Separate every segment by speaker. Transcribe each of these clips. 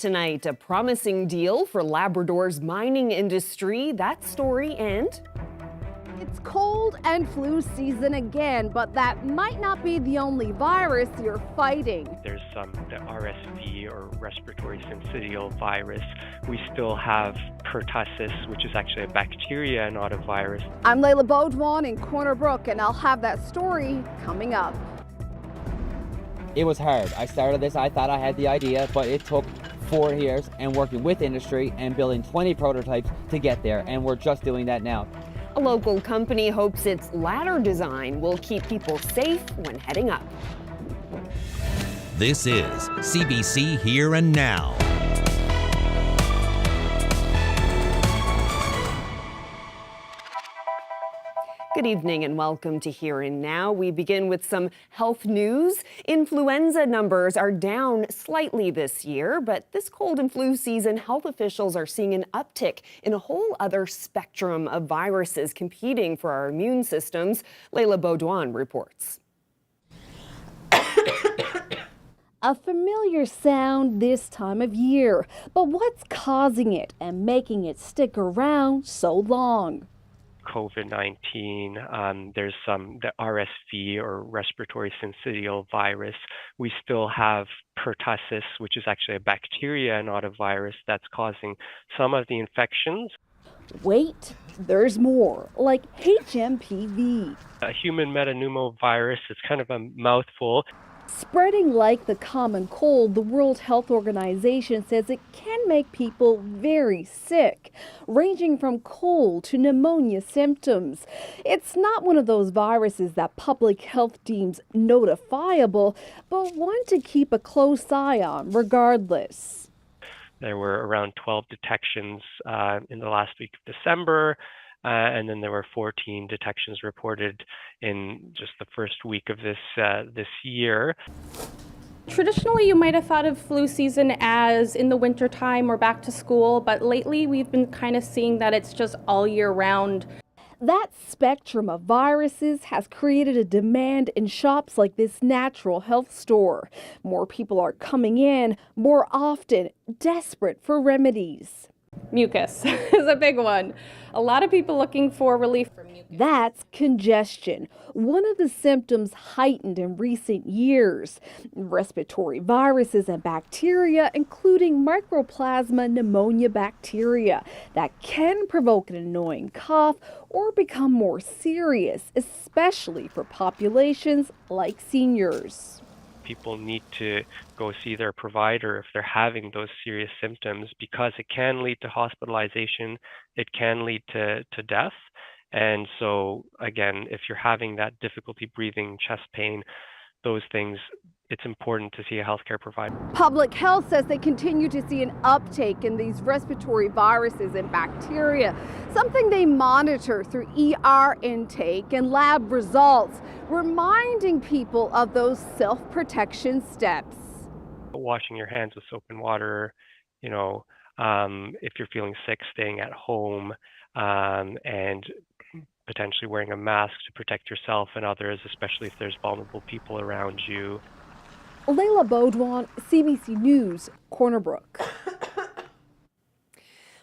Speaker 1: tonight, a promising deal for Labrador's mining industry. That story and...
Speaker 2: It's cold and flu season again, but that might not be the only virus you're fighting.
Speaker 3: There's the RSV or respiratory syncytial virus. We still have pertussis, which is actually a bacteria, not a virus.
Speaker 2: I'm Layla Baudouin in Brook, and I'll have that story coming up.
Speaker 4: It was hard. I started this, I thought I had the idea, but it took 4 years and working with industry and building 20 prototypes to get there, and we're just doing that now.
Speaker 1: A local company hopes its ladder design will keep people safe when heading up.
Speaker 5: This is CBC Here and Now.
Speaker 1: Good evening and welcome to Here and Now. We begin with some health news. Influenza numbers are down slightly this year, but this cold and flu season, health officials are seeing an uptick in a whole other spectrum of viruses competing for our immune systems. Layla Baudouin reports.
Speaker 2: A familiar sound this time of year, but what's causing it and making it stick around so long?
Speaker 3: COVID-19, there's the RSV or respiratory syncytial virus. We still have pertussis, which is actually a bacteria, not a virus, that's causing some of the infections.
Speaker 2: Wait, there's more, like HMPV.
Speaker 3: A human metapneumovirus is kind of a mouthful.
Speaker 2: Spreading like the common cold, the World Health Organization says it can make people very sick, ranging from cold to pneumonia symptoms. It's not one of those viruses that public health deems notifiable, but one to keep a close eye on regardless.
Speaker 3: There were around 12 detections in the last week of December. And then there were 14 detections reported in just the first week of this year.
Speaker 6: Traditionally, you might have thought of flu season as in the wintertime or back to school, but lately we've been kind of seeing that it's just all year round.
Speaker 2: That spectrum of viruses has created a demand in shops like this natural health store. More people are coming in more often, desperate for remedies.
Speaker 6: Mucus is a big one. A lot of people looking for relief from mucus.
Speaker 2: That's congestion, one of the symptoms heightened in recent years. Respiratory viruses and bacteria, including Mycoplasma pneumonia bacteria, that can provoke an annoying cough or become more serious, especially for populations like seniors.
Speaker 3: People need to go see their provider if they're having those serious symptoms, because it can lead to hospitalization, it can lead to death. And so again, if you're having that difficulty breathing, chest pain, those things, it's important to see a healthcare provider.
Speaker 2: Public health says they continue to see an uptake in these respiratory viruses and bacteria, something they monitor through ER intake and lab results, reminding people of those self-protection steps.
Speaker 3: Washing your hands with soap and water, if you're feeling sick, staying at home, and potentially wearing a mask to protect yourself and others, especially if there's vulnerable people around you.
Speaker 2: Layla Baudouin, CBC News, Brook.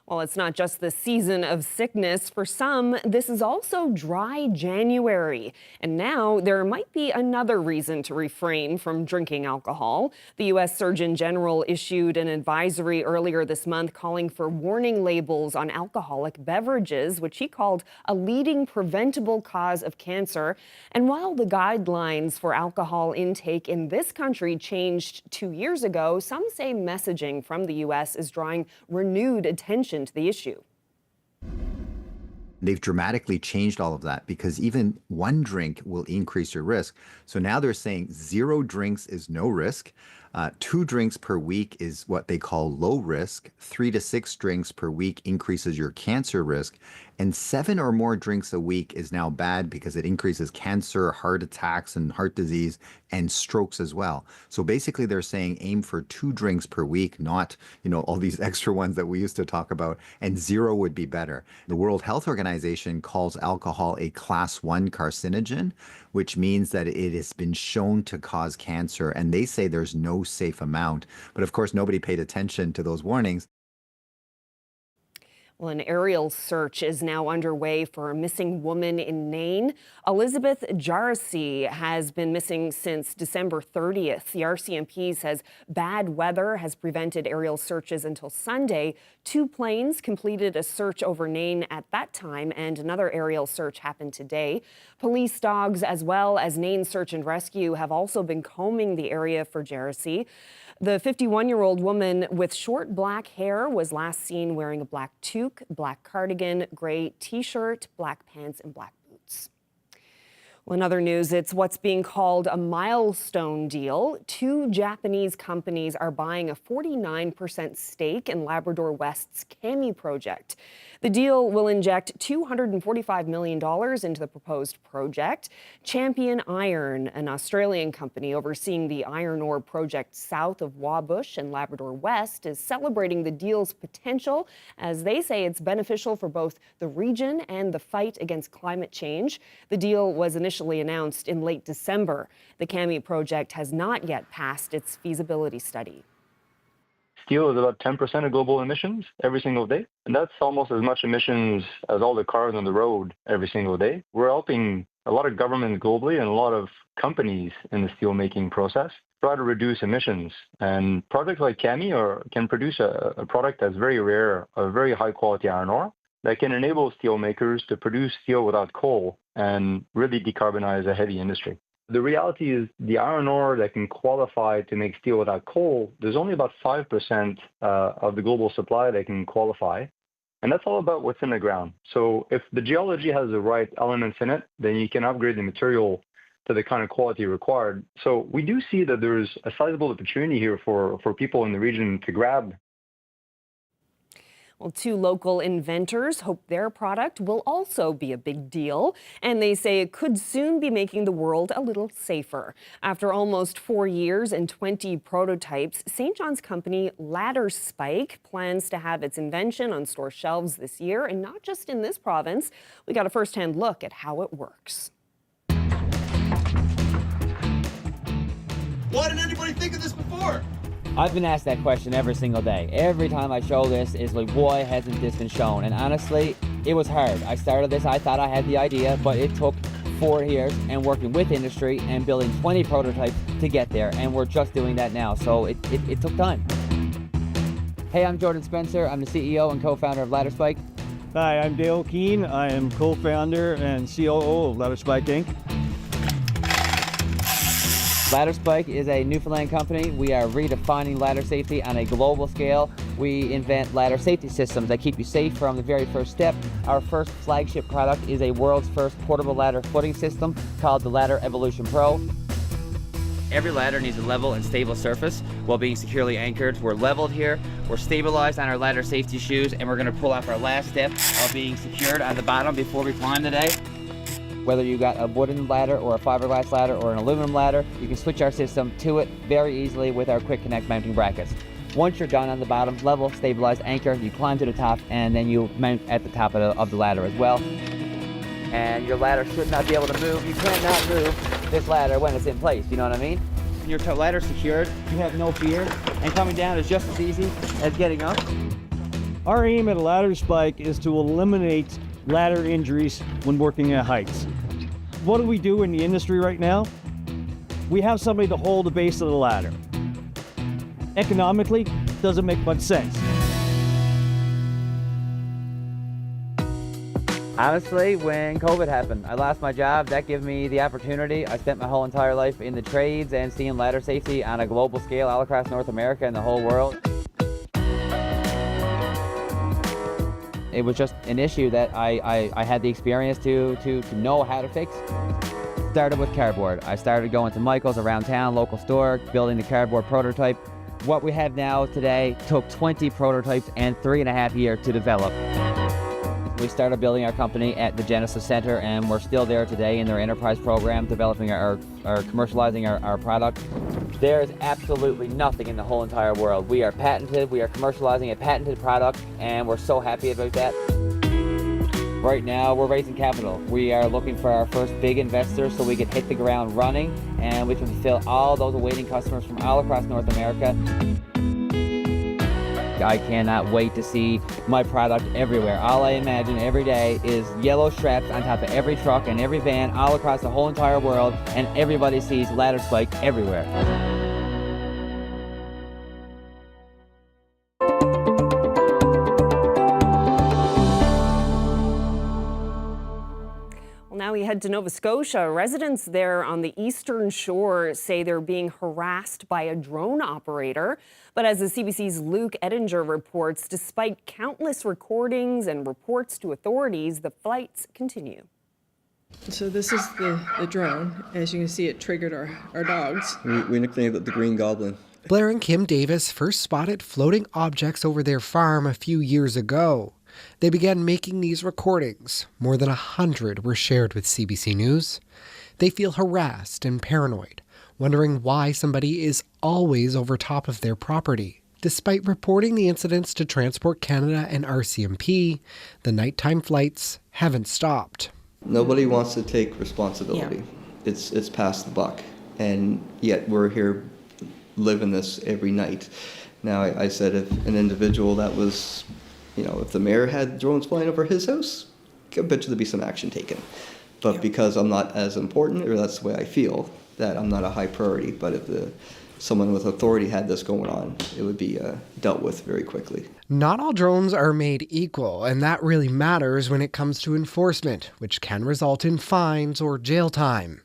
Speaker 1: Well, it's not just the season of sickness. For some, this is also dry January. And now there might be another reason to refrain from drinking alcohol. The U.S. Surgeon General issued an advisory earlier this month calling for warning labels on alcoholic beverages, which he called a leading preventable cause of cancer. And while the guidelines for alcohol intake in this country changed 2 years ago, some say messaging from the U.S. is drawing renewed attention to the issue.
Speaker 7: They've dramatically changed all of that because even one drink will increase your risk. So now they're saying 0 drinks is no risk. 2 drinks per week is what they call low risk. 3 to 6 drinks per week increases your cancer risk. And 7 or more drinks a week is now bad because it increases cancer, heart attacks, and heart disease, and strokes as well. So basically they're saying aim for 2 drinks per week, not, all these extra ones that we used to talk about, and 0 would be better. The World Health Organization calls alcohol a class 1 carcinogen, which means that it has been shown to cause cancer, and they say there's no most safe amount. But of course, nobody paid attention to those warnings.
Speaker 1: Well, an aerial search is now underway for a missing woman in Nain. Elizabeth Jarasi has been missing since December 30th. The RCMP says bad weather has prevented aerial searches until Sunday. 2 planes completed a search over Nain at that time, and another aerial search happened today. Police dogs, as well as Nain Search and Rescue, have also been combing the area for Jarasi. The 51-year-old woman with short black hair was last seen wearing a black toque, black cardigan, gray t-shirt, black pants, and black boots. Well, in other news, it's what's being called a milestone deal. 2 Japanese companies are buying a 49% stake in Labrador West's Kami project. The deal will inject $245 million into the proposed project. Champion Iron, an Australian company overseeing the iron ore project south of Wabush and Labrador West, is celebrating the deal's potential, as they say it's beneficial for both the region and the fight against climate change. The deal was initially announced in late December. The Kami project has not yet passed its feasibility study.
Speaker 8: Steel is about 10% of global emissions every single day. And that's almost as much emissions as all the cars on the road every single day. We're helping a lot of governments globally and a lot of companies in the steelmaking process try to reduce emissions. And projects like Kami can produce a product that's very rare, a very high quality iron ore that can enable steelmakers to produce steel without coal and really decarbonize a heavy industry. The reality is the iron ore that can qualify to make steel without coal, there's only about 5% of the global supply that can qualify. And that's all about what's in the ground. So if the geology has the right elements in it, then you can upgrade the material to the kind of quality required. So we do see that there's a sizable opportunity here for people in the region to grab.
Speaker 1: Well, 2 local inventors hope their product will also be a big deal, and they say it could soon be making the world a little safer. After almost 4 years and 20 prototypes, St. John's company Ladder Spike plans to have its invention on store shelves this year, and not just in this province. We got a first-hand look at how it works.
Speaker 9: Why didn't anybody think of this before?
Speaker 4: I've been asked that question every single day. Every time I show this, it's like, why hasn't this been shown? And honestly, it was hard. I started this, I thought I had the idea, but it took 4 years and working with industry and building 20 prototypes to get there. And we're just doing that now, so it took time. Hey, I'm Jordan Spencer. I'm the CEO and co-founder of Ladder Spike.
Speaker 10: Hi, I'm Dale Keane. I am co-founder and COO of Ladder Spike Inc.
Speaker 4: Ladder Spike is a Newfoundland company. We are redefining ladder safety on a global scale. We invent ladder safety systems that keep you safe from the very first step. Our first flagship product is a world's first portable ladder footing system called the Ladder Evolution Pro. Every ladder needs a level and stable surface while being securely anchored. We're leveled here, we're stabilized on our ladder safety shoes, and we're going to pull off our last step of being secured on the bottom before we climb today. Whether you got a wooden ladder or a fiberglass ladder or an aluminum ladder, you can switch our system to it very easily with our quick connect mounting brackets. Once you're done on the bottom, level, stabilized, anchor, you climb to the top, and then you mount at the top of the ladder as well. And your ladder should not be able to move. You cannot move this ladder when it's in place, you know what I mean? Your ladder's secured, you have no fear, and coming down is just as easy as getting up.
Speaker 10: Our aim at Ladder Spike is to eliminate ladder injuries when working at heights. What do we do in the industry right now? We have somebody to hold the base of the ladder. Economically, doesn't make much sense.
Speaker 4: Honestly, when COVID happened, I lost my job. That gave me the opportunity. I spent my whole entire life in the trades and seeing ladder safety on a global scale all across North America and the whole world. It was just an issue that I had the experience to know how to fix. Started with cardboard. I started going to Michael's around town, local store, building the cardboard prototype. What we have now today took 20 prototypes and 3.5 years to develop. We started building our company at the Genesis Center, and we're still there today in their enterprise program, developing commercializing our product. There is absolutely nothing in the whole entire world. We are patented, we are commercializing a patented product, and we're so happy about that. Right now, we're raising capital. We are looking for our first big investor so we can hit the ground running and we can fulfill all those awaiting customers from all across North America. I cannot wait to see my product everywhere. All I imagine every day is yellow straps on top of every truck and every van all across the whole entire world, and everybody sees Ladder Spike everywhere.
Speaker 1: Now we head to Nova Scotia. Residents there on the eastern shore say they're being harassed by a drone operator. But as the CBC's Luke Ettinger reports, despite countless recordings and reports to authorities, the flights continue.
Speaker 11: So this is the drone. As you can see, it triggered our dogs.
Speaker 12: We nicknamed it the Green Goblin.
Speaker 13: Blair and Kim Davis first spotted floating objects over their farm a few years ago. They began making these recordings. More than 100 were shared with CBC News. They feel harassed and paranoid, wondering why somebody is always over top of their property. Despite reporting the incidents to Transport Canada and RCMP, the nighttime flights haven't stopped.
Speaker 12: Nobody wants to take responsibility.
Speaker 11: Yeah.
Speaker 12: It's past the buck, and yet we're here living this every night. Now, I said if an individual that was, if the mayor had drones flying over his house, I bet you there'd be some action taken. But because I'm not as important, or that's the way I feel, that I'm not a high priority, but if someone with authority had this going on, it would be dealt with very quickly.
Speaker 13: Not all drones are made equal, and that really matters when it comes to enforcement, which can result in fines or jail time.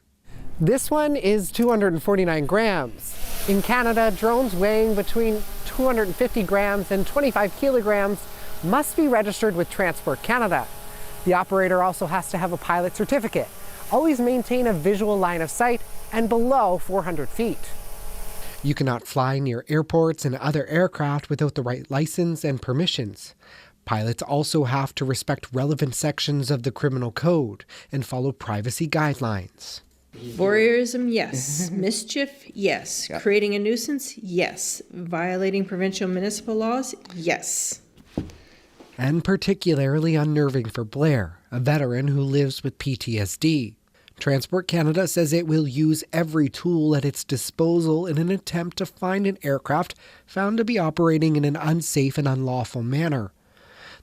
Speaker 13: This one is 249 grams. In Canada, drones weighing between 250 grams and 25 kilograms must be registered with Transport Canada. The operator also has to have a pilot certificate, always maintain a visual line of sight, and below 400 feet. You cannot fly near airports and other aircraft without the right license and permissions. Pilots also have to respect relevant sections of the criminal code and follow privacy guidelines.
Speaker 11: Voyeurism, yes. Mischief, yes.
Speaker 12: Yeah.
Speaker 11: Creating a nuisance, yes. Violating provincial municipal laws, yes.
Speaker 13: And particularly unnerving for Blair, a veteran who lives with PTSD. Transport Canada says it will use every tool at its disposal in an attempt to find an aircraft found to be operating in an unsafe and unlawful manner.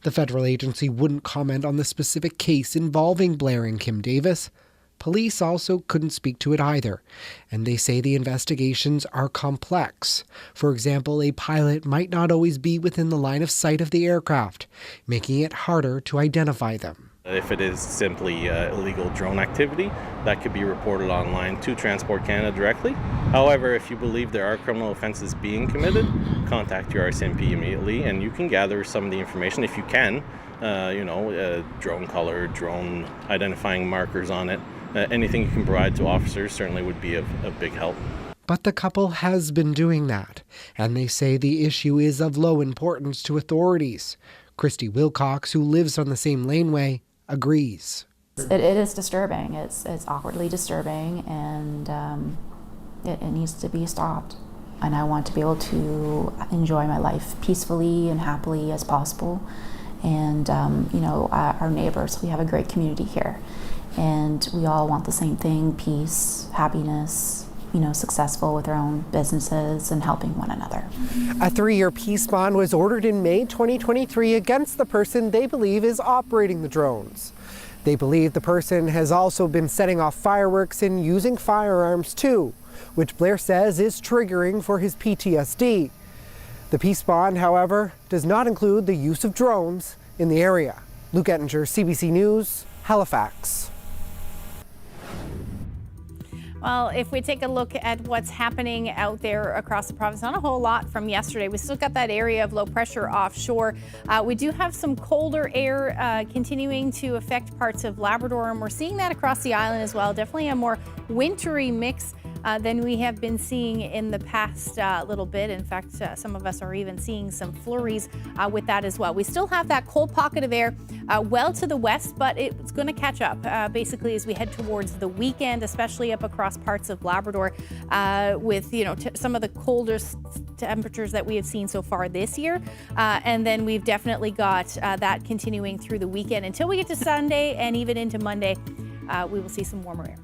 Speaker 13: The federal agency wouldn't comment on the specific case involving Blair and Kim Davis. Police also couldn't speak to it either, and they say the investigations are complex. For example, a pilot might not always be within the line of sight of the aircraft, making it harder to identify them.
Speaker 14: If it is simply illegal drone activity, that could be reported online to Transport Canada directly. However, if you believe there are criminal offences being committed, contact your RCMP immediately, and you can gather some of the information if you can. Drone color, drone identifying markers on it. Anything you can provide to officers certainly would be of big help.
Speaker 13: But the couple has been doing that, and they say the issue is of low importance to authorities. Christy Wilcox, who lives on the same laneway, agrees.
Speaker 15: It is disturbing. It's awkwardly disturbing, and it needs to be stopped. And I want to be able to enjoy my life peacefully and happily as possible. And our neighbors, we have a great community here, and we all want the same thing: peace, happiness, successful with our own businesses and helping one another.
Speaker 13: A 3-year peace bond was ordered in May 2023 against the person they believe is operating the drones. They believe the person has also been setting off fireworks and using firearms too, which Blair says is triggering for his PTSD. The peace bond, however, does not include the use of drones in the area. Luke Ettinger, CBC News, Halifax.
Speaker 16: Well, if we take a look at what's happening out there across the province, not a whole lot from yesterday. We still got that area of low pressure offshore. We do have some colder air continuing to affect parts of Labrador, and we're seeing that across the island as well. Definitely a more wintry mix than we have been seeing in the past little bit. In fact, some of us are even seeing some flurries with that as well. We still have that cold pocket of air well to the west, but it's going to catch up basically as we head towards the weekend, especially up across parts of Labrador with some of the coldest temperatures that we have seen so far this year. And then we've definitely got that continuing through the weekend until we get to Sunday and even into Monday. We will see some warmer air.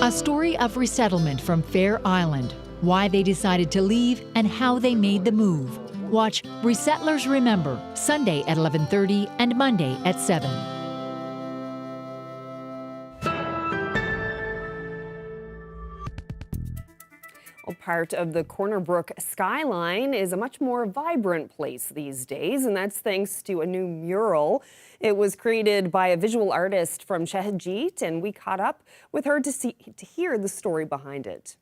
Speaker 17: A story of resettlement from Fair Island, why they decided to leave and how they made the move. Watch Resettlers Remember, Sunday at 11:30 and Monday at 7.
Speaker 1: Well, part of the Corner Brook skyline is a much more vibrant place these days, and that's thanks to a new mural. It was created by a visual artist from Shahajit, and we caught up with her to hear the story behind it.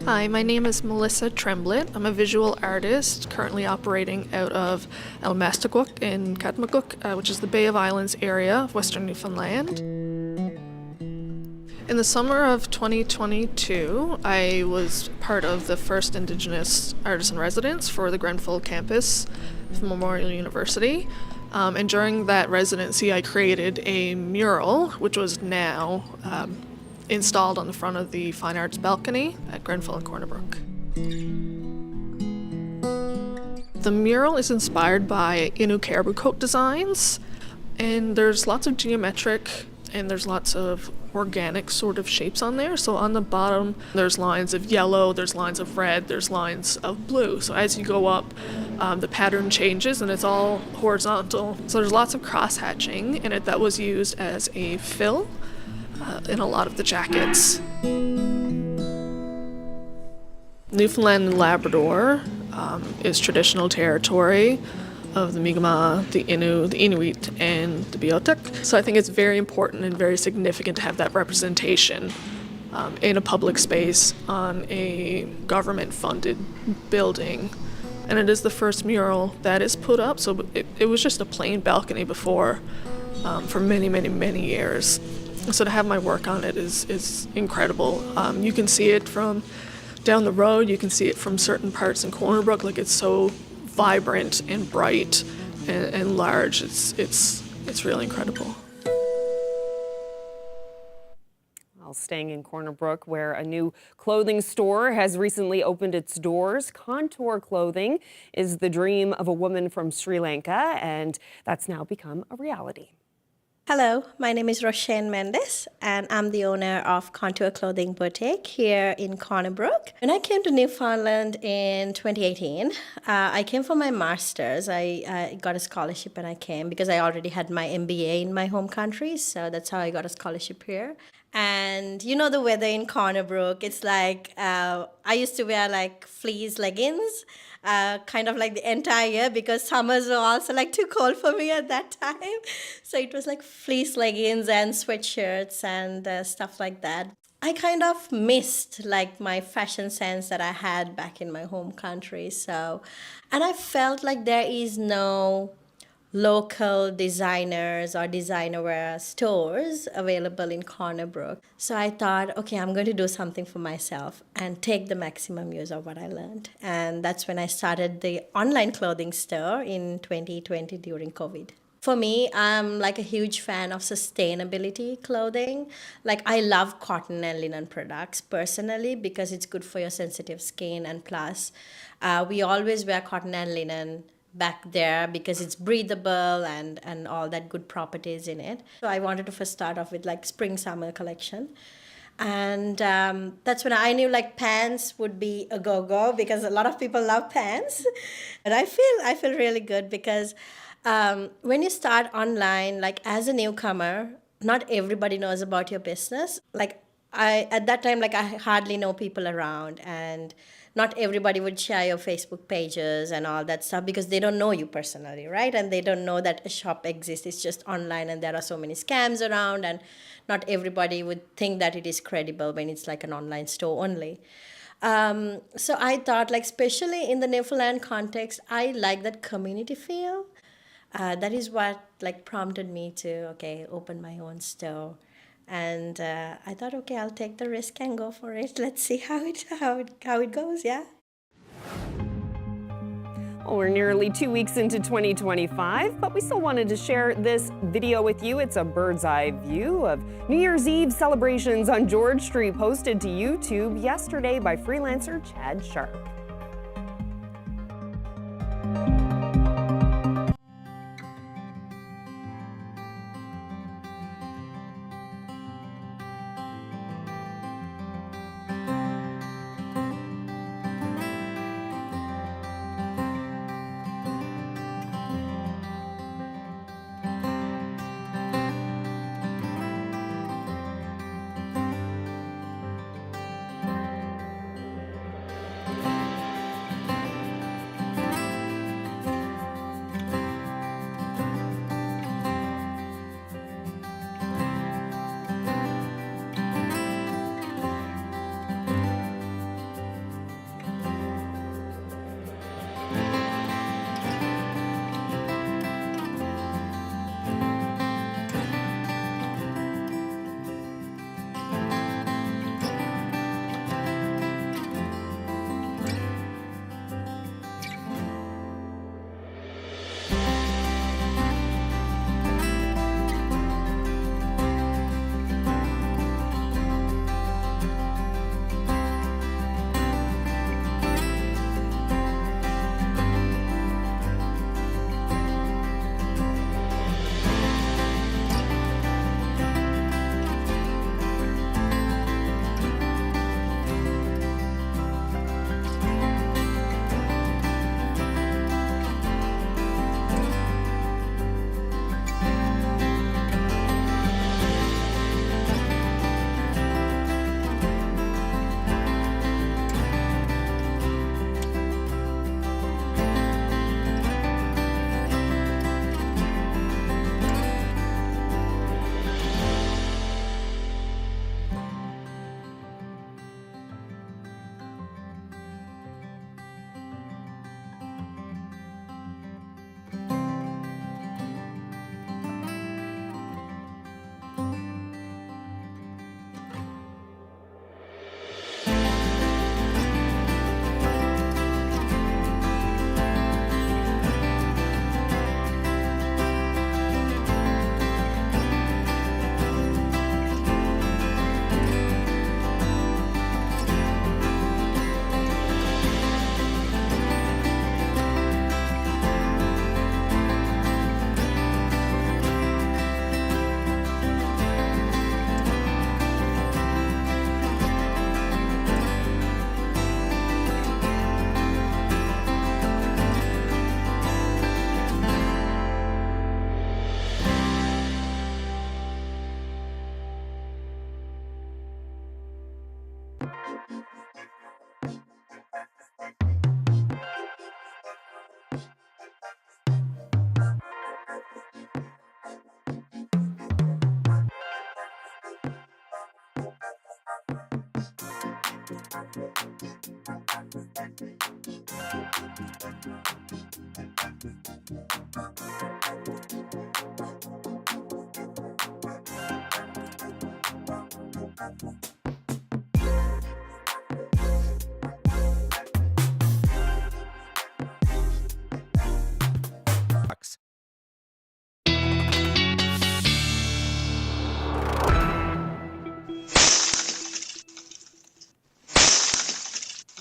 Speaker 18: Hi, my name is Melissa Tremblett. I'm a visual artist currently operating out of Elmastaguk in Katmaguk, which is the Bay of Islands area of Western Newfoundland. In the summer of 2022, I was part of the first Indigenous artisan residence for the Grenfell campus of Memorial University. And during that residency, I created a mural, which was now installed on the front of the Fine Arts balcony at Grenfell and Corner Brook. The mural is inspired by Innu caribou coat designs, and there's lots of geometric and there's lots of organic sort of shapes on there. So on the bottom, there's lines of yellow, there's lines of red, there's lines of blue. So as you go up, the pattern changes and it's all horizontal. So there's lots of cross-hatching in it that was used as a fill in a lot of the jackets. Newfoundland and Labrador is traditional territory of the Mi'kmaq, the Innu, the Inuit, and the Beothuk. So I think it's very important and very significant to have that representation in a public space on a government-funded building. And it is the first mural that is put up, so it was just a plain balcony before for many, many, many years. So to have my work on it is incredible. You can see it from down the road, you can see it from certain parts in Corner Brook, like it's so vibrant and bright and large. It's really incredible.
Speaker 1: Well, staying in Corner Brook, where a new clothing store has recently opened its doors, Contour Clothing is the dream of a woman from Sri Lanka, and that's now become a reality.
Speaker 19: Hello, my name is Roshane Mendes, and I'm the owner of Contour Clothing Boutique here in Corner Brook. When I came to Newfoundland in 2018, I came for my master's. I got a scholarship and I came because I already had my MBA in my home country, so that's how I got a scholarship here. And you know the weather in Corner Brook, it's like, I used to wear like fleece leggings, kind of like the entire year because summers were also like too cold for me at that time. So it was like fleece leggings and sweatshirts and stuff like that. I kind of missed like my fashion sense that I had back in my home country. So, and I felt like there is no local designers or designer wear stores available in Corner Brook. So I thought, okay, I'm going to do something for myself and take the maximum use of what I learned. And that's when I started the online clothing store in 2020 during COVID. For me, I'm like a huge fan of sustainability clothing. Like I love cotton and linen products personally because it's good for your sensitive skin, and plus we always wear cotton and linen back there because it's breathable and all that good properties in it. So I wanted to first start off with like spring summer collection. And that's when I knew like pants would be a go-go because a lot of people love pants. And I feel really good because when you start online, like as a newcomer, not everybody knows about your business. Like at that time, like I hardly know people around, and not everybody would share your Facebook pages and all that stuff because they don't know you personally, right? And they don't know that a shop exists. It's just online and there are so many scams around, and not everybody would think that it is credible when it's like an online store only. So I thought, like, especially in the Newfoundland context, I like that community feel. That is what like prompted me to, open my own store. And I thought, okay, I'll take the risk and go for it. Let's see how it goes, yeah.
Speaker 1: Well, we're nearly 2 weeks into 2025, but we still wanted to share this video with you. It's a bird's eye view of New Year's Eve celebrations on George Street, posted to YouTube yesterday by freelancer Chad Sharp.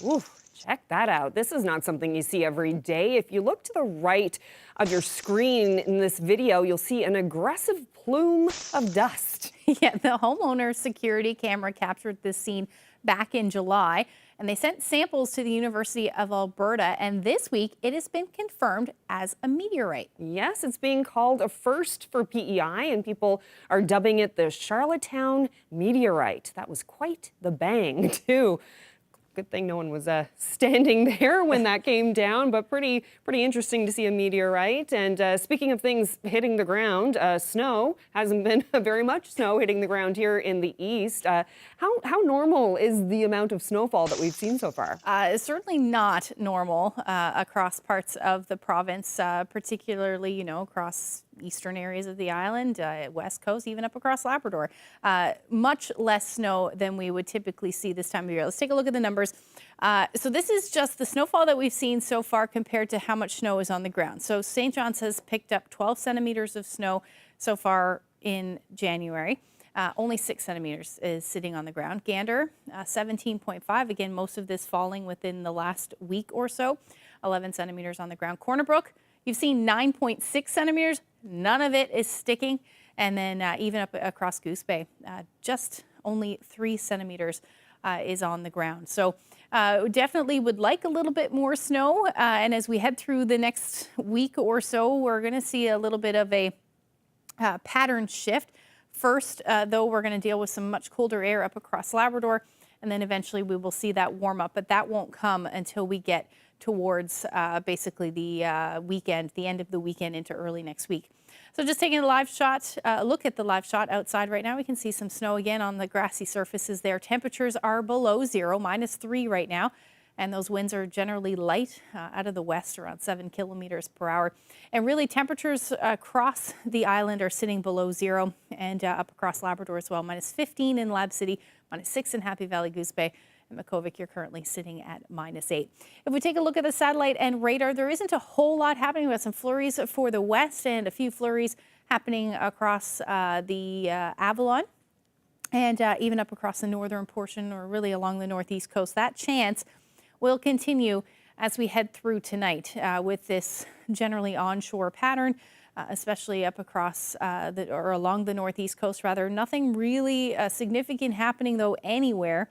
Speaker 1: Ooh, check that out. This is not something you see every day. If you look to the right of your screen in this video, you'll see an aggressive plume of dust.
Speaker 16: Yeah, the homeowner's security camera captured this scene back in July, and they sent samples to the University of Alberta, and this week it has been confirmed as a meteorite.
Speaker 1: Yes, it's being called a first for PEI, and people are dubbing it the Charlottetown Meteorite. That was quite the bang, too. Good thing no one was standing there when that came down, but pretty interesting to see a meteorite. And speaking of things hitting the ground, snow hasn't been very much snow hitting the ground here in the east. How normal is the amount of snowfall that we've seen so far?
Speaker 16: It's certainly not normal across parts of the province, particularly, across eastern areas of the island, west coast, even up across Labrador. Much less snow than we would typically see this time of year. Let's take a look at the numbers. So this is just the snowfall that we've seen so far compared to how much snow is on the ground. So St. John's has picked up 12 centimeters of snow so far in January. Only 6 centimeters is sitting on the ground. Gander, 17.5. Again, most of this falling within the last week or so. 11 centimeters on the ground. Corner Brook, you've seen 9.6 centimeters. None of it is sticking. And then even up across Goose Bay, just only 3 centimeters is on the ground. So definitely would like a little bit more snow. And as we head through the next week or so, we're going to see a little bit of a pattern shift. First, though, we're going to deal with some much colder air up across Labrador, and then eventually we will see that warm up, but that won't come until we get towards basically the weekend, the end of the weekend into early next week. So just taking a live shot, look at the live shot outside right now. We can see some snow again on the grassy surfaces there. Temperatures are below zero, -3 right now. And those winds are generally light out of the west, around 7 kilometers per hour. And really temperatures across the island are sitting below zero, and up across Labrador as well. -15 in Lab City, -6 in Happy Valley, Goose Bay. And Makkovik, you're currently sitting at -8. If we take a look at the satellite and radar, there isn't a whole lot happening. We have some flurries for the west and a few flurries happening across the Avalon and even up across the northern portion, or really along the northeast coast. That chance will continue as we head through tonight with this generally onshore pattern, especially up across or along the northeast coast rather. Nothing really significant happening though anywhere.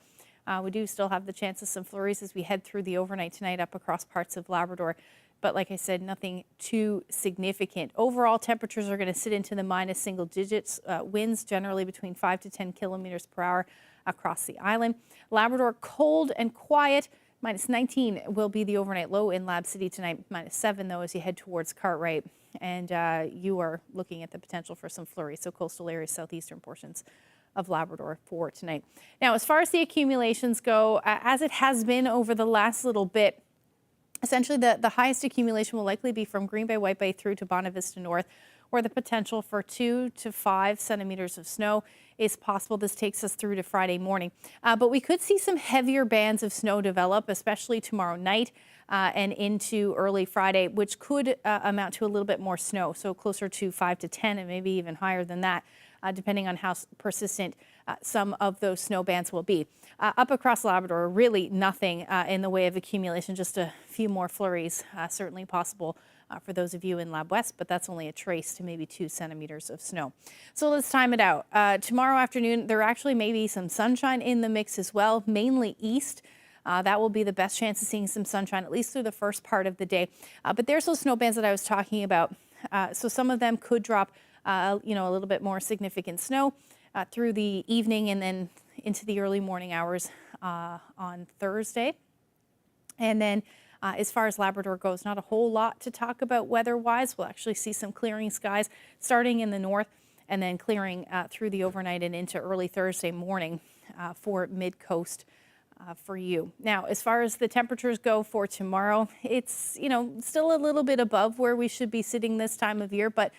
Speaker 16: We do still have the chance of some flurries as we head through the overnight tonight up across parts of Labrador. But like I said, nothing too significant. Overall temperatures are going to sit into the minus single digits. Winds generally between 5 to 10 kilometers per hour across the island. Labrador cold and quiet. -19 will be the overnight low in Lab City tonight. -7 though as you head towards Cartwright. And you are looking at the potential for some flurries. So coastal areas, southeastern portions of Labrador for tonight. Now, as far as the accumulations go, as it has been over the last little bit, essentially the highest accumulation will likely be from Green Bay, White Bay through to Bonavista North, where the potential for 2 to 5 centimeters of snow is possible. This takes us through to Friday morning. But we could see some heavier bands of snow develop, especially tomorrow night and into early Friday, which could amount to a little bit more snow. So closer to 5 to 10 and maybe even higher than that, depending on how persistent some of those snow bands will be. Up across Labrador, really nothing in the way of accumulation, just a few more flurries, certainly possible for those of you in Lab West, but that's only a trace to maybe 2 centimeters of snow. So let's time it out. Tomorrow afternoon, there actually may be some sunshine in the mix as well, mainly east. That will be the best chance of seeing some sunshine, at least through the first part of the day. But there's those snow bands that I was talking about. So some of them could drop a little bit more significant snow through the evening and then into the early morning hours on Thursday. And then as far as Labrador goes, not a whole lot to talk about weather-wise. We'll actually see some clearing skies starting in the north and then clearing through the overnight and into early Thursday morning for mid-coast for you. Now, as far as the temperatures go for tomorrow, it's, still a little bit above where we should be sitting this time of year, but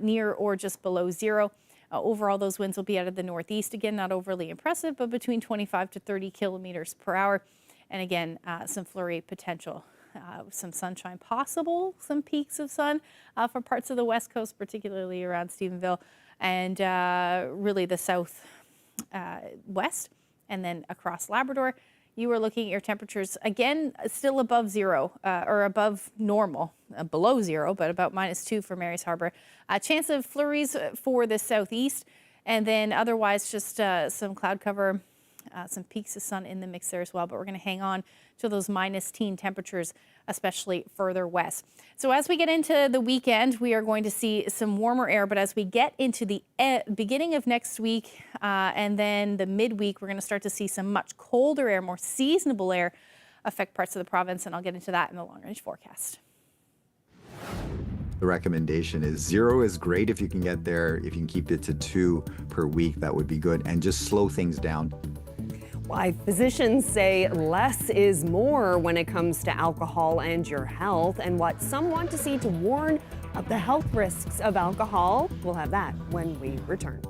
Speaker 16: near or just below zero. Overall, those winds will be out of the northeast. Again, not overly impressive, but between 25 to 30 kilometers per hour. And again, some flurry potential. Some sunshine possible, some peaks of sun for parts of the west coast, particularly around Stephenville and really the south west, and then across Labrador. You are looking at your temperatures, again, still above zero or above normal, below zero, but about -2 for Mary's Harbour. A chance of flurries for the southeast, and then otherwise just some cloud cover, some peaks of sun in the mix there as well. But we're going to hang on to those -10 temperatures, especially further west. So as we get into the weekend, we are going to see some warmer air. But as we get into the beginning of next week and then the midweek, we're going to start to see some much colder air, more seasonable air affect parts of the province. And I'll get into that in the long-range forecast.
Speaker 7: The recommendation is 0 is great if you can get there. If you can keep it to 2 per week, that would be good. And just slow things down.
Speaker 1: Why physicians say less is more when it comes to alcohol and your health, and what some want to see to warn of the health risks of alcohol. We'll have that when we return.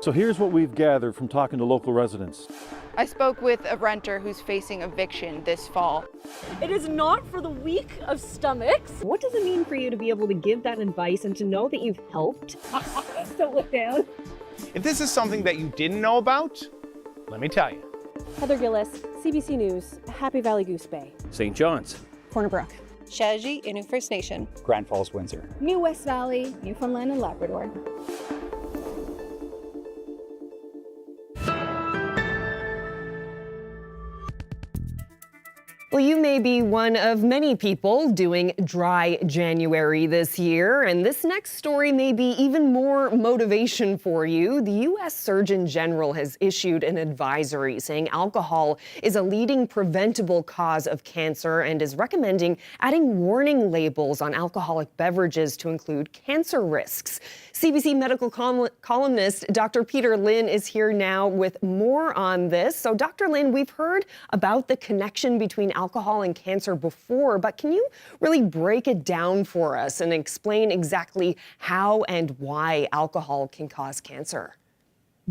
Speaker 10: So here's what we've gathered from talking to local residents.
Speaker 20: I spoke with a renter who's facing eviction this fall.
Speaker 21: It is not for the weak of stomachs.
Speaker 1: What does it mean for you to be able to give that advice and to know that you've helped?
Speaker 21: Don't look down.
Speaker 9: If this is something that you didn't know about, let me tell you.
Speaker 21: Heather Gillis, CBC News, Happy Valley Goose Bay.
Speaker 10: St. John's.
Speaker 21: Corner Brook.
Speaker 22: Shaji, Innu First Nation.
Speaker 10: Grand Falls, Windsor.
Speaker 21: New West Valley, Newfoundland and Labrador.
Speaker 1: Well, you may be one of many people doing dry January this year, and this next story may be even more motivation for you. The U.S. Surgeon General has issued an advisory saying alcohol is a leading preventable cause of cancer and is recommending adding warning labels on alcoholic beverages to include cancer risks. CBC medical columnist Dr. Peter Lynn is here now with more on this. So, Dr. Lynn, we've heard about the connection between alcohol and cancer before, but can you really break it down for us and explain exactly how and why alcohol can cause cancer?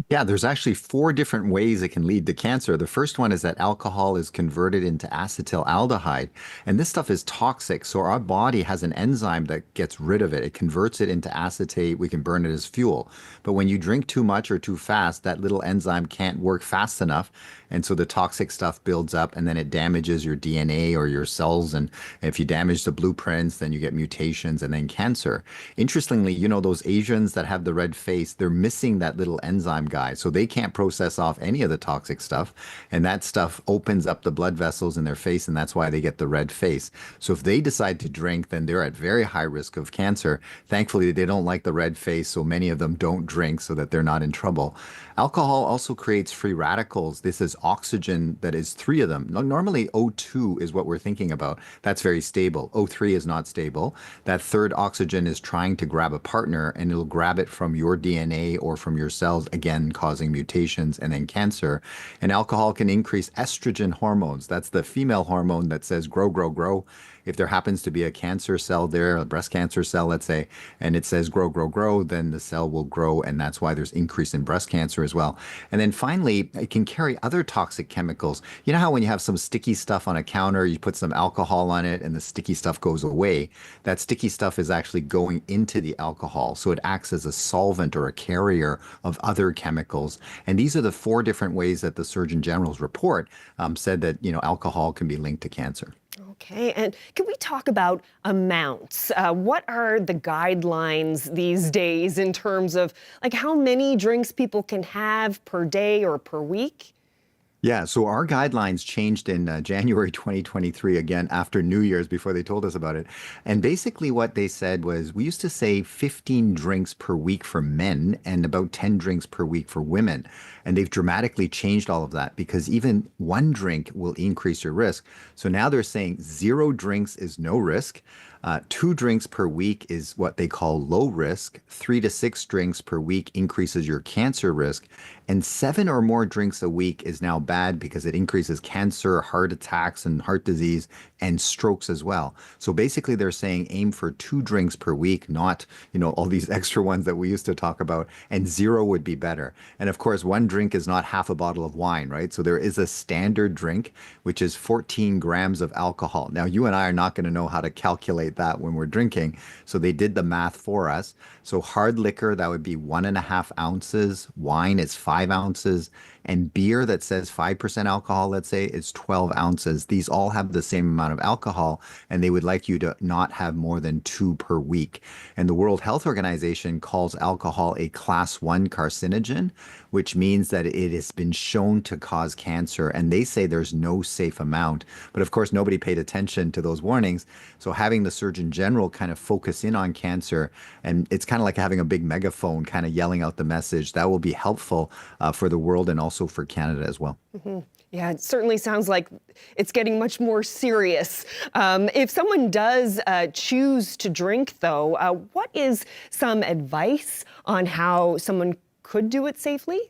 Speaker 7: Yeah, there's actually 4 different ways it can lead to cancer. The first one is that alcohol is converted into acetaldehyde, and this stuff is toxic. So our body has an enzyme that gets rid of it. It converts it into acetate. We can burn it as fuel. But when you drink too much or too fast, that little enzyme can't work fast enough. And so the toxic stuff builds up and then it damages your DNA or your cells. And if you damage the blueprints, then you get mutations and then cancer. Interestingly, you know, those Asians that have the red face, they're missing that little enzyme guy. So they can't process off any of the toxic stuff. And that stuff opens up the blood vessels in their face. And that's why they get the red face. So if they decide to drink, then they're at very high risk of cancer. Thankfully, they don't like the red face. So many of them don't drink so that they're not in trouble. Alcohol also creates free radicals. This is oxygen that is 3 of them. Normally O2 is what we're thinking about. That's very stable. O3 is not stable. That third oxygen is trying to grab a partner and it'll grab it from your DNA or from your cells, again, causing mutations and then cancer. And alcohol can increase estrogen hormones. That's the female hormone that says grow, grow, grow. If there happens to be a cancer cell there, a breast cancer cell, let's say, and it says grow, grow, grow, then the cell will grow, and that's why there's increase in breast cancer as well. And then finally, it can carry other toxic chemicals. You know how when you have some sticky stuff on a counter, you put some alcohol on it and the sticky stuff goes away? That sticky stuff is actually going into the alcohol, so it acts as a solvent or a carrier of other chemicals. And these are the 4 different ways that the Surgeon General's report said that, you know, alcohol can be linked to cancer.
Speaker 1: Okay, and can we talk about amounts? What are the guidelines these days in terms of like how many drinks people can have per day or per week?
Speaker 7: Yeah, so our guidelines changed in January 2023, again, after New Year's, before they told us about it. And basically what they said was, we used to say 15 drinks per week for men and about 10 drinks per week for women. And they've dramatically changed all of that because even 1 drink will increase your risk. So now they're saying 0 drinks is no risk. 2 drinks per week is what they call low risk. 3 to 6 drinks per week increases your cancer risk. And 7 or more drinks a week is now bad because it increases cancer, heart attacks, and heart disease, and strokes as well. So basically they're saying aim for 2 drinks per week, not, you know, all these extra ones that we used to talk about, and 0 would be better. And of course, 1 drink is not half a bottle of wine, right? So there is a standard drink, which is 14 grams of alcohol. Now, you and I are not going to know how to calculate that when we're drinking. So they did the math for us. So hard liquor, that would be 1.5 ounces. Wine is 5 ounces. And beer that says 5% alcohol, let's say, is 12 ounces. These all have the same amount of alcohol, and they would like you to not have more than 2 per week. And the World Health Organization calls alcohol a class 1 carcinogen, which means that it has been shown to cause cancer. And they say there's no safe amount. But of course, nobody paid attention to those warnings. So having the Surgeon General kind of focus in on cancer, and it's kind of like having a big megaphone kind of yelling out the message, that will be helpful for the world and also for Canada as well.
Speaker 1: Mm-hmm. Yeah, it certainly sounds like it's getting much more serious. If someone does choose to drink, though, what is some advice on how someone could do it safely?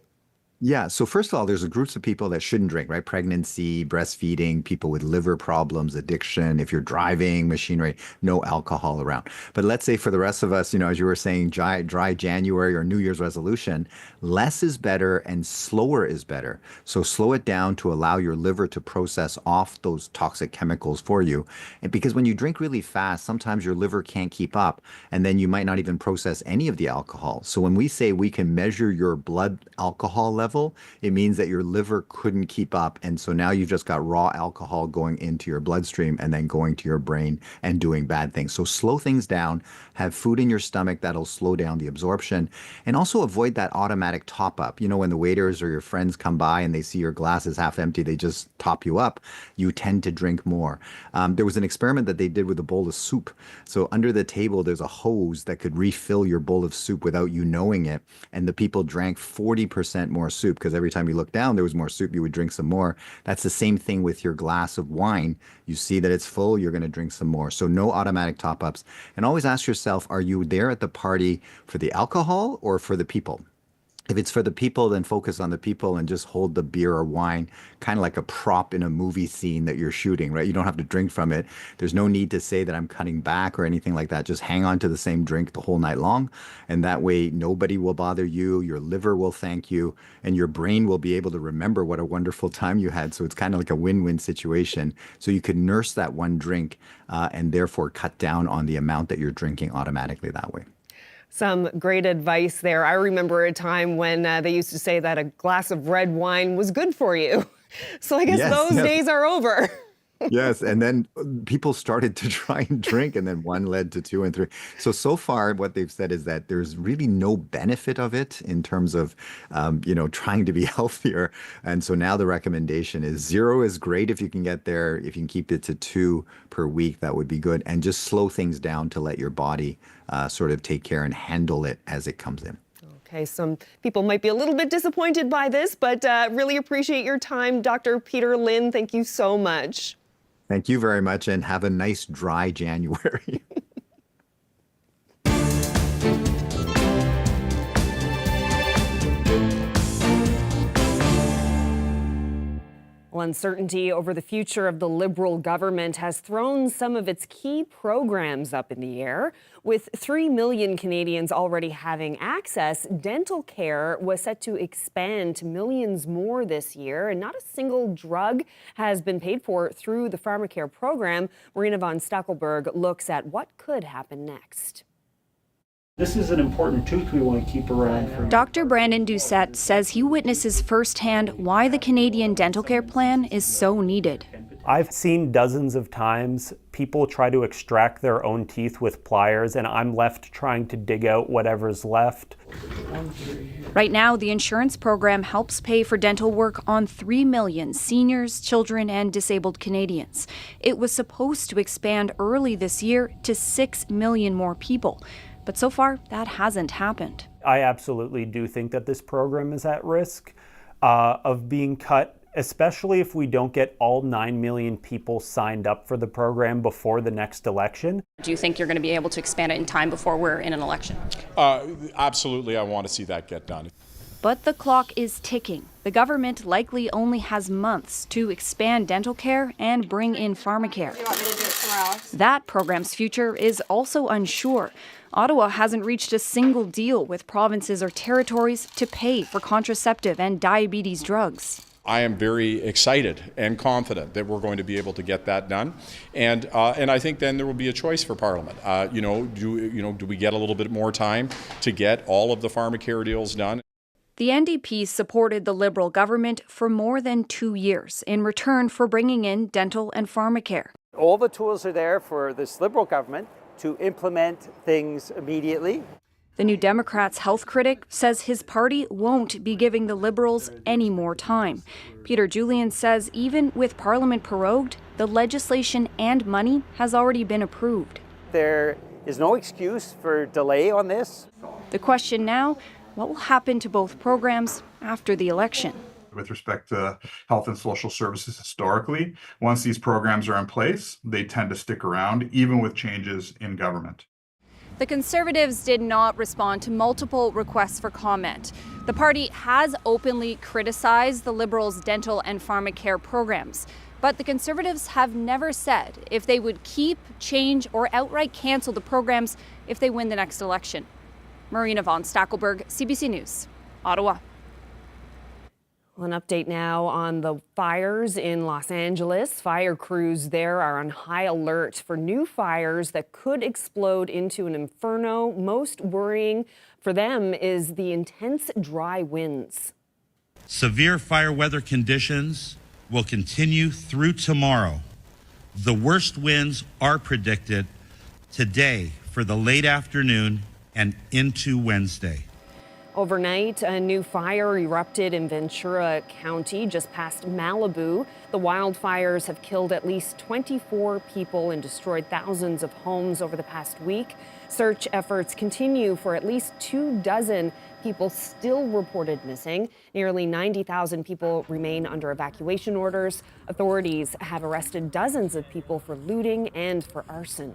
Speaker 7: Yeah, so first of all, there's groups of people that shouldn't drink, right? Pregnancy, breastfeeding, people with liver problems, addiction, if you're driving, machinery, no alcohol around. But let's say for the rest of us, as you were saying, dry January or New Year's resolution, less is better and slower is better. So slow it down to allow your liver to process off those toxic chemicals for you. And because when you drink really fast, sometimes your liver can't keep up, and then you might not even process any of the alcohol. So when we say we can measure your blood alcohol level, it means that your liver couldn't keep up. And so now you've just got raw alcohol going into your bloodstream and then going to your brain and doing bad things. So slow things down, have food in your stomach that'll slow down the absorption, and also avoid that automatic top up. When the waiters or your friends come by and they see your glass is half empty, they just top you up. You tend to drink more. There was an experiment that they did with a bowl of soup. So under the table, there's a hose that could refill your bowl of soup without you knowing it. And the people drank 40% more soup because every time you look down, there was more soup, you would drink some more. That's the same thing with your glass of wine. You see that it's full, you're going to drink some more. So no automatic top-ups. And always ask yourself, are you there at the party for the alcohol or for the people? If it's for the people, then focus on the people and just hold the beer or wine kind of like a prop in a movie scene that you're shooting, right? You don't have to drink from it. There's no need to say that I'm cutting back or anything like that. Just hang on to the same drink the whole night long. And that way, nobody will bother you. Your liver will thank you and your brain will be able to remember what a wonderful time you had. So it's kind of like a win-win situation. So you can nurse that one drink and therefore cut down on the amount that you're drinking automatically that way.
Speaker 1: Some great advice there. I remember a time when they used to say that a glass of red wine was good for you. So I guess those days are over.
Speaker 7: Yes, and then people started to try and drink, and then one led to two and three. So far, what they've said is that there's really no benefit of it in terms of, trying to be healthier. And so now the recommendation is 0 is great if you can get there. If you can keep it to 2 per week, that would be good. And just slow things down to let your body sort of take care and handle it as it comes in.
Speaker 1: Okay, some people might be a little bit disappointed by this, but really appreciate your time, Dr. Peter Lynn. Thank you so much.
Speaker 7: Thank you very much, and have a nice dry January.
Speaker 1: Well, uncertainty over the future of the Liberal government has thrown some of its key programs up in the air. With 3 million Canadians already having access, dental care was set to expand to millions more this year, and not a single drug has been paid for through the pharmacare program. Marina von Stackelberg looks at what could happen next.
Speaker 5: This is an important tooth we want to keep around for.
Speaker 6: Dr. Brandon Doucette says he witnesses firsthand why the Canadian dental care plan is so needed.
Speaker 23: I've seen dozens of times people try to extract their own teeth with pliers, and I'm left trying to dig out whatever's left.
Speaker 6: Right now, the insurance program helps pay for dental work on 3 million seniors, children, and disabled Canadians. It was supposed to expand early this year to 6 million more people. But so far, that hasn't happened.
Speaker 23: I absolutely do think that this program is at risk of being cut, especially if we don't get all 9 million people signed up for the program before the next election.
Speaker 24: Do you think you're going to be able to expand it in time before we're in an election?
Speaker 25: Absolutely, I want to see that get done.
Speaker 6: But the clock is ticking. The government likely only has months to expand dental care and bring in pharmacare.
Speaker 24: You want me to do it somewhere else?
Speaker 6: That program's future is also unsure. Ottawa hasn't reached a single deal with provinces or territories to pay for contraceptive and diabetes drugs.
Speaker 25: I am very excited and confident that we're going to be able to get that done, and I think then there will be a choice for Parliament. Do we get a little bit more time to get all of the pharmacare deals done?
Speaker 6: The NDP supported the Liberal government for more than 2 years in return for bringing in dental and pharmacare.
Speaker 26: All the tools are there for this Liberal government to implement things immediately.
Speaker 6: The New Democrats' health critic says his party won't be giving the Liberals any more time. Peter Julian says even with Parliament prorogued, the legislation and money has already been approved.
Speaker 26: There is no excuse for delay on this.
Speaker 6: The question now, what will happen to both programs after the election?
Speaker 27: With respect to health and social services historically, once these programs are in place, they tend to stick around, even with changes in government.
Speaker 6: The Conservatives did not respond to multiple requests for comment. The party has openly criticized the Liberals' dental and pharmacare programs, but the Conservatives have never said if they would keep, change, or outright cancel the programs if they win the next election. Marina von Stackelberg, CBC News, Ottawa.
Speaker 1: Well, an update now on the fires in Los Angeles. Fire crews there are on high alert for new fires that could explode into an inferno. Most worrying for them is the intense dry winds.
Speaker 2: Severe fire weather conditions will continue through tomorrow. The worst winds are predicted today for the late afternoon and into Wednesday.
Speaker 1: Overnight, a new fire erupted in Ventura County, just past Malibu. The wildfires have killed at least 24 people and destroyed thousands of homes over the past week. Search efforts continue for at least 24 people still reported missing. Nearly 90,000 people remain under evacuation orders. Authorities have arrested dozens of people for looting and for arson.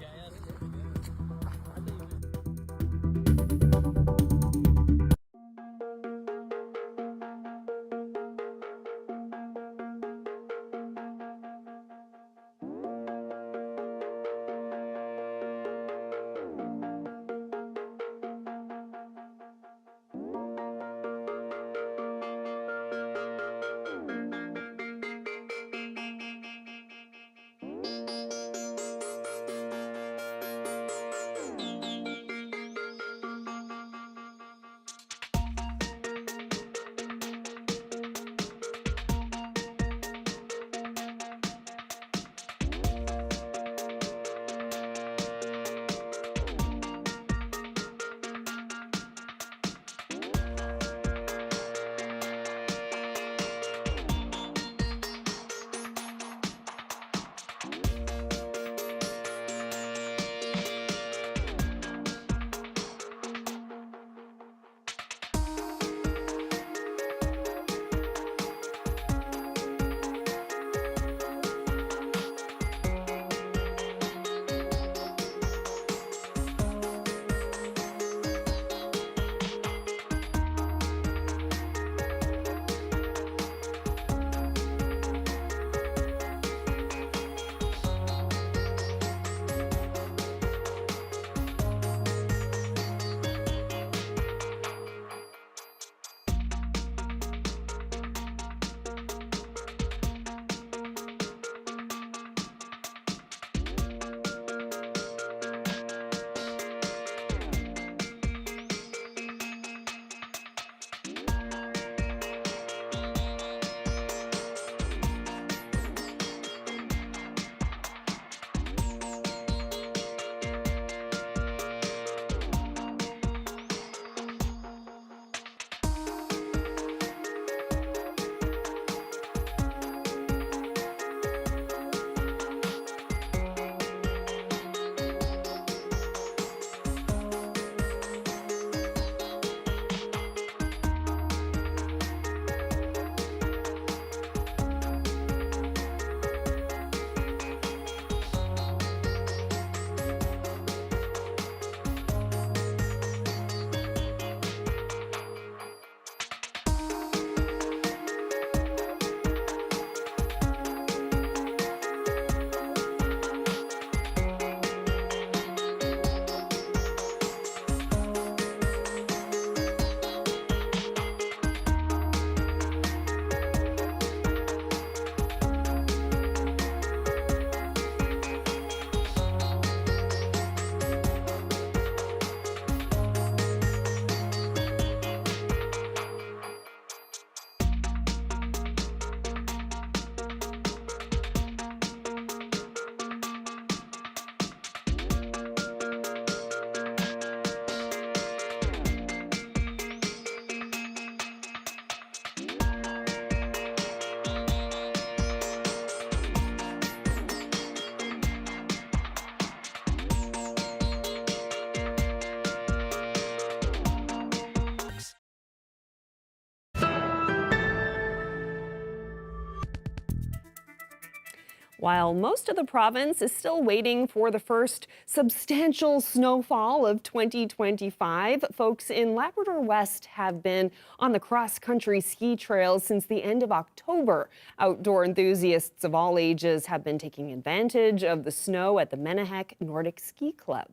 Speaker 1: While most of the province is still waiting for the first substantial snowfall of 2025, folks in Labrador West have been on the cross-country ski trails since the end of October. Outdoor enthusiasts of all ages have been taking advantage of the snow at the Menahek Nordic Ski Club.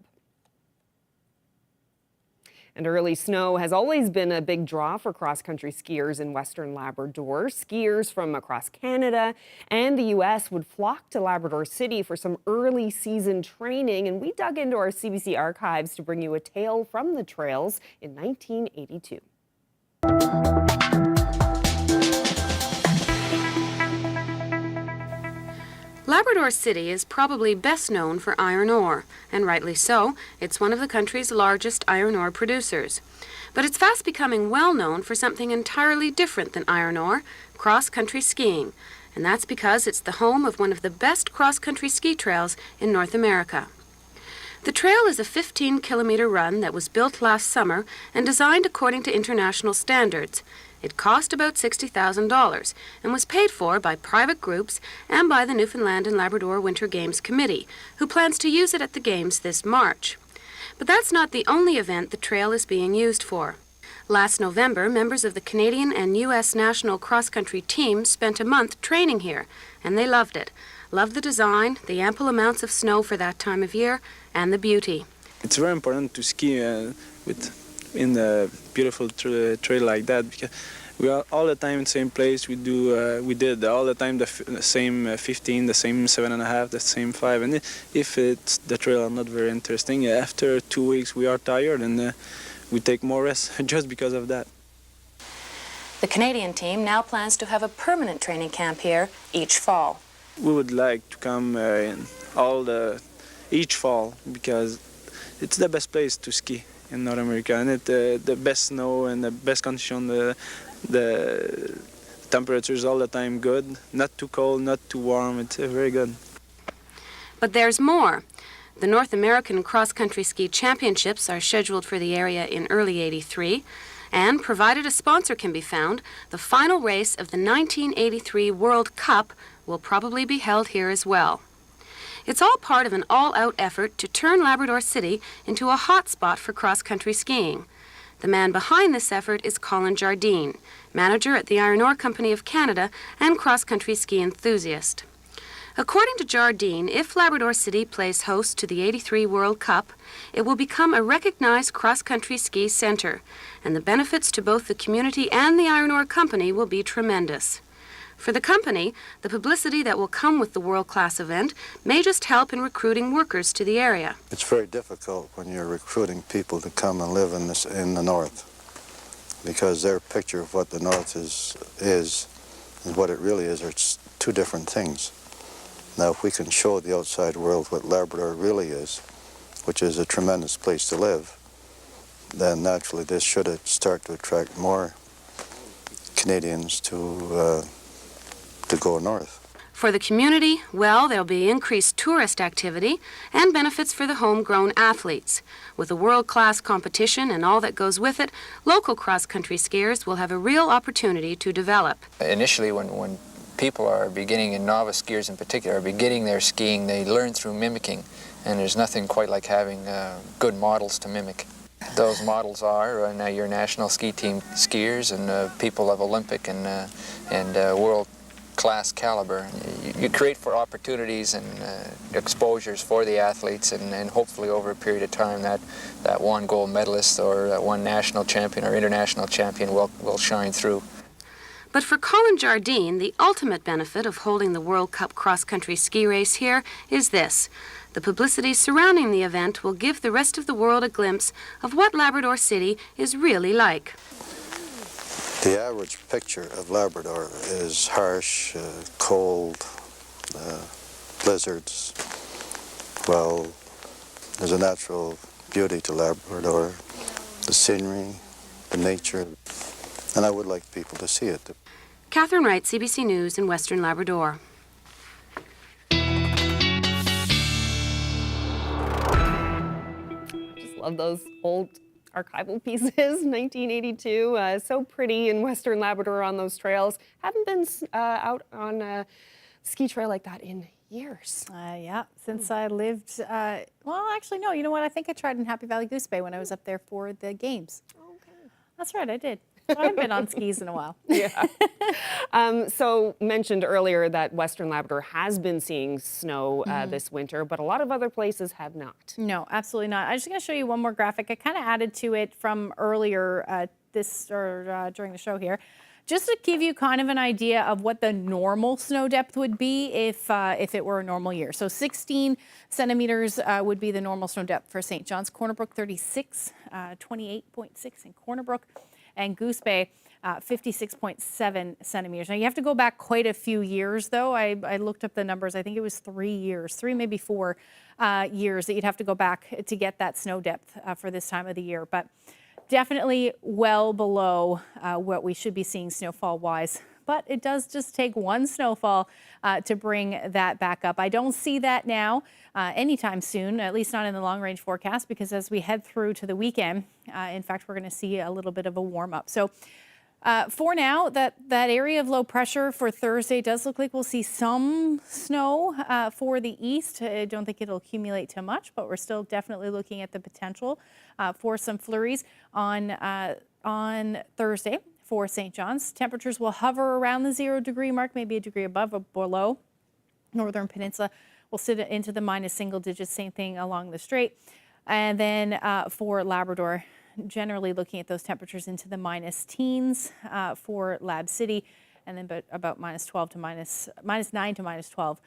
Speaker 1: And early snow has always been a big draw for cross-country skiers in Western Labrador. Skiers from across Canada and the U.S. would flock to Labrador City for some early season training, and we dug into our CBC archives to bring you a tale from the trails in 1982.
Speaker 3: Labrador City is probably best known for iron ore, and rightly so. It's one of the country's largest iron ore producers. But it's fast becoming well known for something entirely different than iron ore, cross-country skiing. And that's because it's the home of one of the best cross-country ski trails in North America. The trail is a 15-kilometer run that was built last summer and designed according to international standards. It cost about $60,000 and was paid for by private groups and by the Newfoundland and Labrador Winter Games Committee, who plans to use it at the Games this March. But that's not the only event the trail is being used for. Last November, members of the Canadian and U.S. national cross-country teams spent a month training here, and they loved it. Loved the design, the ample amounts of snow for that time of year, and the beauty.
Speaker 4: It's very important to ski in a beautiful trail like that, because we are all the time in the same place. We did all the time the same 15, the same 7.5, the same 5, and if it's the trail are not very interesting, after 2 weeks we are tired and we take more rest just because of that.
Speaker 3: The Canadian team now plans to have a permanent training camp here each fall.
Speaker 4: We would like to come in each fall, because it's the best place to ski in North America, and the best snow and the best condition, the temperatures all the time good, not too cold, not too warm. It's very good.
Speaker 3: But there's more. The North American Cross-Country Ski Championships are scheduled for the area in early '83, and provided a sponsor can be found, the final race of the 1983 World Cup will probably be held here as well. It's all part of an all-out effort to turn Labrador City into a hotspot for cross-country skiing. The man behind this effort is Colin Jardine, manager at the Iron Ore Company of Canada and cross-country ski enthusiast. According to Jardine, if Labrador City plays host to the '83 World Cup, it will become a recognized cross-country ski center, and the benefits to both the community and the Iron Ore Company will be tremendous. For the company, the publicity that will come with the world-class event may just help in recruiting workers to the area.
Speaker 8: It's very difficult when you're recruiting people to come and live in the North, because their picture of what the North is what it really is, are two different things. Now, if we can show the outside world what Labrador really is, which is a tremendous place to live, then naturally this should start to attract more Canadians to go north.
Speaker 3: For the community, well, there'll be increased tourist activity and benefits for the homegrown athletes. With a world-class competition and all that goes with it, local cross-country skiers will have a real opportunity to develop.
Speaker 11: Initially, when people are beginning, and novice skiers in particular, are beginning their skiing, they learn through mimicking, and there's nothing quite like having good models to mimic. Those models are now your national ski team skiers and people of Olympic and world-class caliber. You create for opportunities and exposures for the athletes, and hopefully over a period of time that one gold medalist or that one national champion or international champion will shine through.
Speaker 3: But for Colin Jardine, the ultimate benefit of holding the World Cup cross-country ski race here is this. The publicity surrounding the event will give the rest of the world a glimpse of what Labrador City is really like.
Speaker 8: The average picture of Labrador is harsh, cold, blizzards. Well, there's a natural beauty to Labrador, the scenery, the nature, and I would like people to see it.
Speaker 3: Catherine Wright, CBC News in Western Labrador.
Speaker 1: Just love those old archival pieces, 1982. So pretty in Western Labrador on those trails. Haven't been out on a ski trail like that in years.
Speaker 16: Yeah, since I lived, well, actually, no, you know what? I think I tried in Happy Valley Goose Bay when I was up there for the games.
Speaker 1: Okay.
Speaker 16: That's right, I did. I haven't been on skis in a while.
Speaker 1: Yeah. So mentioned earlier that Western Labrador has been seeing snow this winter, but a lot of other places have not.
Speaker 16: No, absolutely not. I'm just going to show you one more graphic. I kind of added to it from earlier during the show here, just to give you kind of an idea of what the normal snow depth would be if it were a normal year. So 16 centimeters would be the normal snow depth for St. John's. Corner Brook 36, 28.6 in Corner Brook, and Goose Bay 56.7 centimeters. Now you have to go back quite a few years though. I looked up the numbers. I think it was 3 years, maybe 4 years that you'd have to go back to get that snow depth for this time of the year. But definitely well below what we should be seeing snowfall-wise. But it does just take one snowfall to bring that back up. I don't see that now anytime soon, at least not in the long-range forecast, because as we head through to the weekend, in fact, we're going to see a little bit of a warm-up. So for now, that area of low pressure for Thursday does look like we'll see some snow for the east. I don't think it'll accumulate too much, but we're still definitely looking at the potential for some flurries on Thursday for St. John's. Temperatures will hover around the 0 degree mark, maybe a degree above or below. Northern Peninsula will sit into the minus single digits, same thing along the strait. And then for Labrador, generally looking at those temperatures into the minus teens for Lab City, and then about minus 9 to minus 12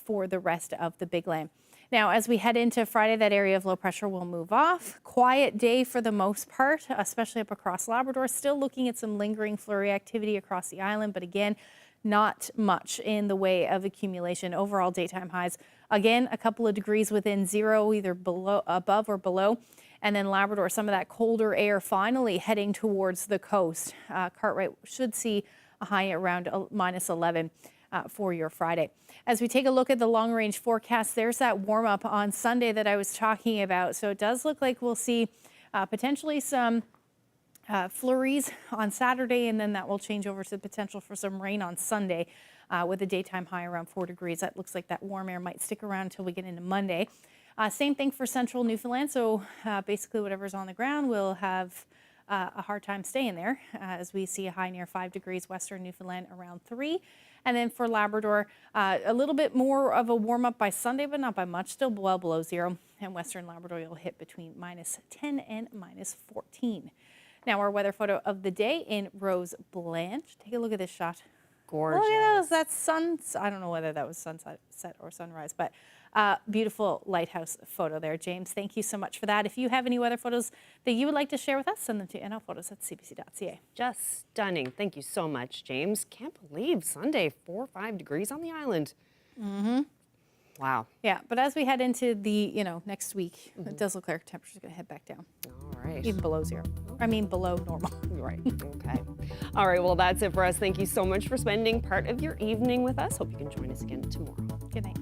Speaker 16: for the rest of the Big Land. Now, as we head into Friday, that area of low pressure will move off. Quiet day for the most part, especially up across Labrador. Still looking at some lingering flurry activity across the island, but again, not much in the way of accumulation. Overall daytime highs, again, a couple of degrees within zero, either above or below. And then Labrador, some of that colder air finally heading towards the coast. Cartwright should see a high around minus 11 for your Friday. As we take a look at the long-range forecast, there's that warm-up on Sunday that I was talking about. So it does look like we'll see potentially some flurries on Saturday, and then that will change over to the potential for some rain on Sunday with a daytime high around 4 degrees. That looks like that warm air might stick around until we get into Monday. Same thing for central Newfoundland. So basically whatever's on the ground will have a hard time staying there as we see a high near 5 degrees, western Newfoundland around 3. And then for Labrador, a little bit more of a warm up by Sunday, but not by much, still well below zero. And western Labrador will hit between minus 10 and minus 14. Now our weather photo of the day in Rose Blanche. Take a look at this shot.
Speaker 1: Gorgeous.
Speaker 16: Look at those, that's sun. I don't know whether that was sunset or sunrise, but beautiful lighthouse photo there. James, thank you so much for that. If you have any weather photos that you would like to share with us, send them to nlphotos@cbc.ca.
Speaker 1: Just stunning. Thank you so much, James. Can't believe Sunday, 4 or 5 degrees on the island.
Speaker 16: Mm-hmm.
Speaker 1: Wow.
Speaker 16: Yeah, but as we head into the, next week, it does look like temperature's going to head back down.
Speaker 1: All right.
Speaker 16: Even below zero. I mean, below normal.
Speaker 1: Right. Okay. All right. Well, that's it for us. Thank you so much for spending part of your evening with us. Hope you can join us again tomorrow.
Speaker 16: Good night.